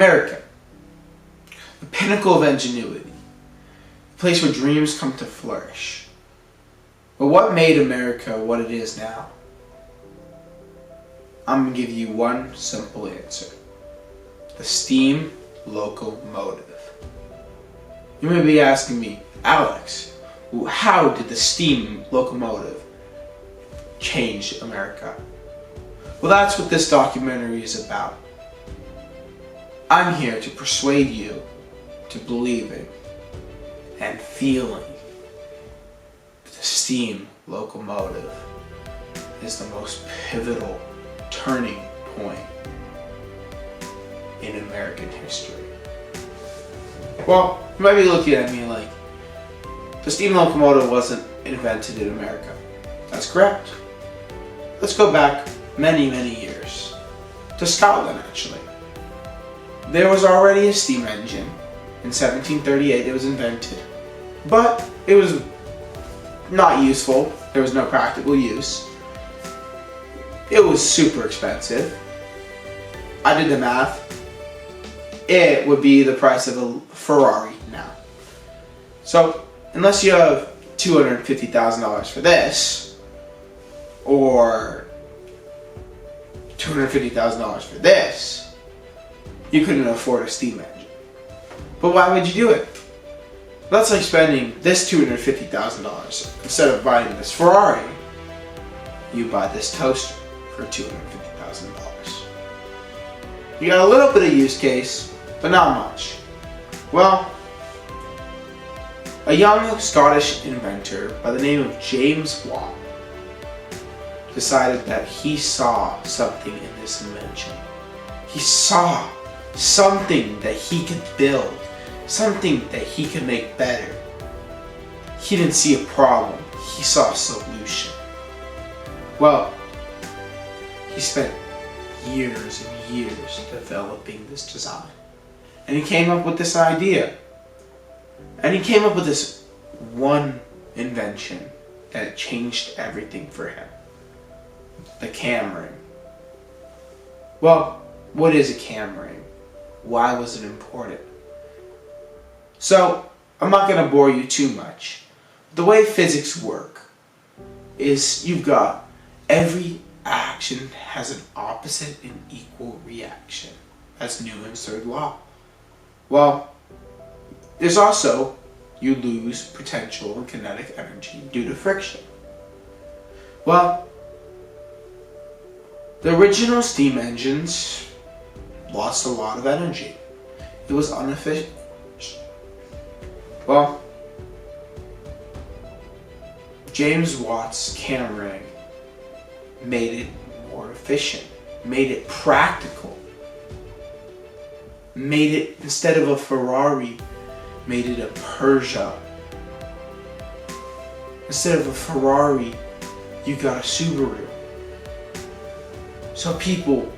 America, the pinnacle of ingenuity, a place where dreams come to flourish. But what made America what it is now? I'm going to give you one simple answer. The steam locomotive. You may be asking me, Alex, how did the steam locomotive change America? Well, that's what this documentary is about. I'm here to persuade you to believing and feeling that the steam locomotive is the most pivotal turning point in American history. Well, you might be looking at me like, the steam locomotive wasn't invented in America. That's correct. Let's go back many, many years. To Scotland, actually. There was already a steam engine. In 1738 it was invented. But it was not useful. There was no practical use. It was super expensive. I did the math. It would be the price of a Ferrari now. So, unless you have $250,000 for this, or $250,000 for this, you couldn't afford a steam engine. But why would you do it? That's like spending this $250,000. Instead of buying this Ferrari, you buy this toaster for $250,000. You got a little bit of use case, but not much. Well, a young Scottish inventor by the name of James Watt decided that he saw something in this invention. He saw something that he could build, something that he could make better. He didn't see a problem, he saw a solution. Well, he spent years and years developing this design. And he came up with this idea. And he came up with this one invention that changed everything for him. The cam ring. Well, what is a cam ring? Why was it important? So, I'm not going to bore you too much. The way physics work is you've got every action has an opposite and equal reaction. That's Newton's third law. Well, there's also, you lose potential and kinetic energy due to friction. Well, the original steam engines lost a lot of energy. It was inefficient. Well, James Watt's cam ring made it more efficient, made it practical, made it, instead of a Ferrari, made it a Peugeot. Instead of a Ferrari, you got a Subaru. So people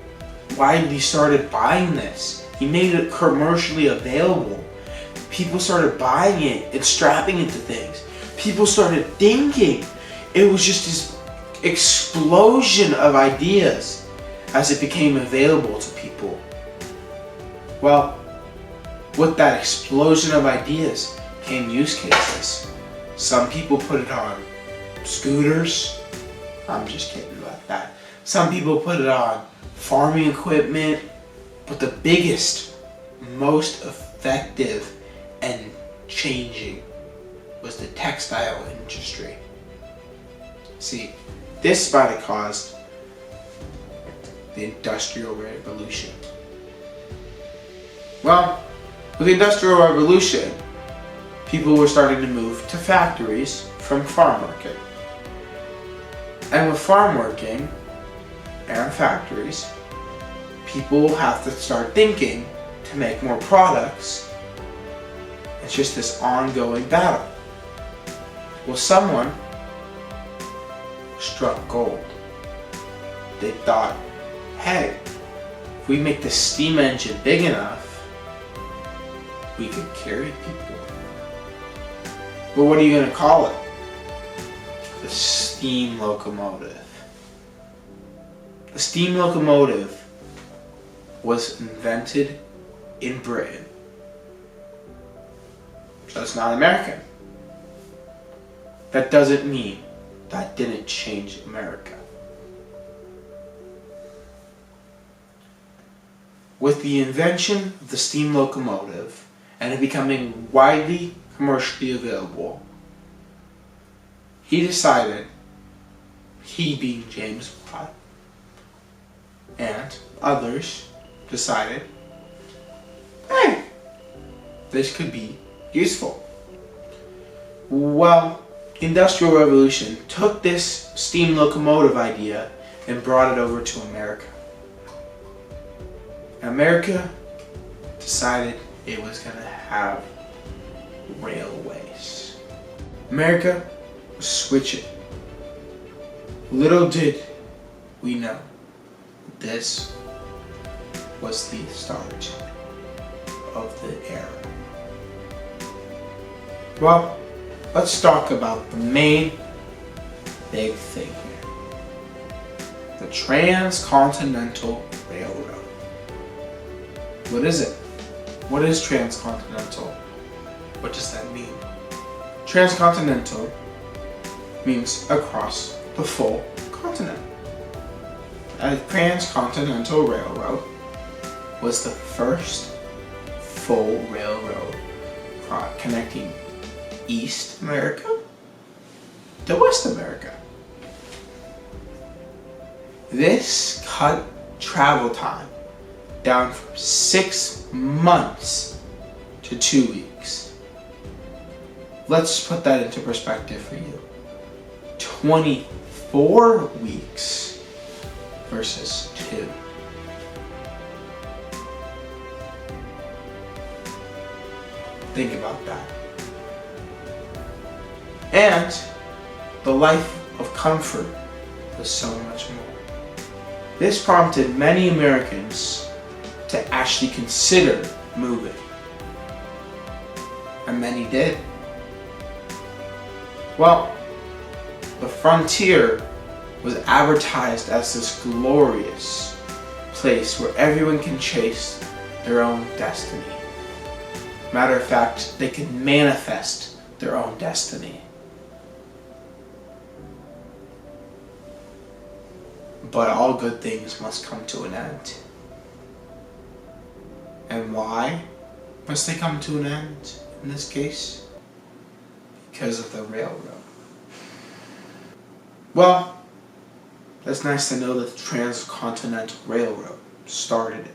widely started buying this. He made it commercially available. People started buying it and strapping it to things. People started thinking. It was just this explosion of ideas as it became available to people. Well, with that explosion of ideas came use cases. Some people put it on scooters. I'm just kidding about that. Some people put it on farming equipment. But the biggest, most effective and changing was the textile industry. See, this might have caused the Industrial Revolution. Well, with the Industrial Revolution, people were starting to move to factories from farm working. And with farm working and factories, people have to start thinking to make more products. It's just this ongoing battle. Well, someone struck gold. They thought, hey, if we make the steam engine big enough, we could carry people. But what are you going to call it? The steam locomotive. The steam locomotive was invented in Britain. So it's not American. That doesn't mean that didn't change America. With the invention of the steam locomotive and it becoming widely commercially available, he decided, he being James Watt, and others decided, hey, this could be useful. Well, the Industrial Revolution took this steam locomotive idea and brought it over to America. America decided it was going to have railways. America was switching. Little did we know this was the start of the era. Well, let's talk about the main big thing here. The Transcontinental Railroad. What is it? What is transcontinental? What does that mean? Transcontinental means across the full continent. A transcontinental railroad was the first full railroad connecting East America to West America. This cut travel time down from 6 months to 2 weeks. Let's put that into perspective for you. 24 weeks versus 2. Think about that. And the life of comfort was so much more. This prompted many Americans to actually consider moving. And many did. Well, the frontier was advertised as this glorious place where everyone can chase their own destiny. Matter of fact, they can manifest their own destiny. But all good things must come to an end. And why must they come to an end in this case? Because of the railroad. Well, that's nice to know that the Transcontinental Railroad started it.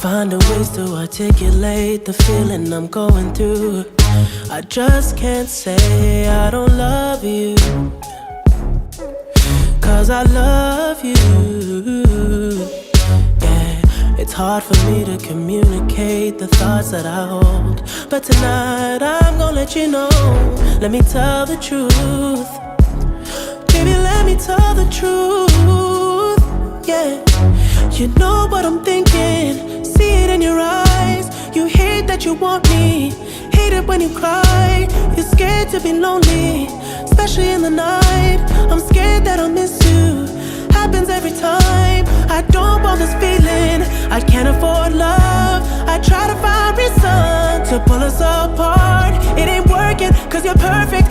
Finding ways to articulate the feeling I'm going through. I just can't say I don't love you, 'cause I love you. Yeah, it's hard for me to communicate the thoughts that I hold, but tonight I'm gonna let you know. Let me tell the truth. Baby, let me tell the truth. Yeah, you know what I'm thinking. See it in your eyes. You hate that you want me. Hate it when you cry. You're scared to be lonely, especially in the night. I'm scared that I'll miss you. Happens every time. I don't want this feeling. I can't afford love. I try to find reason to pull us apart. It ain't working, 'cause you're perfect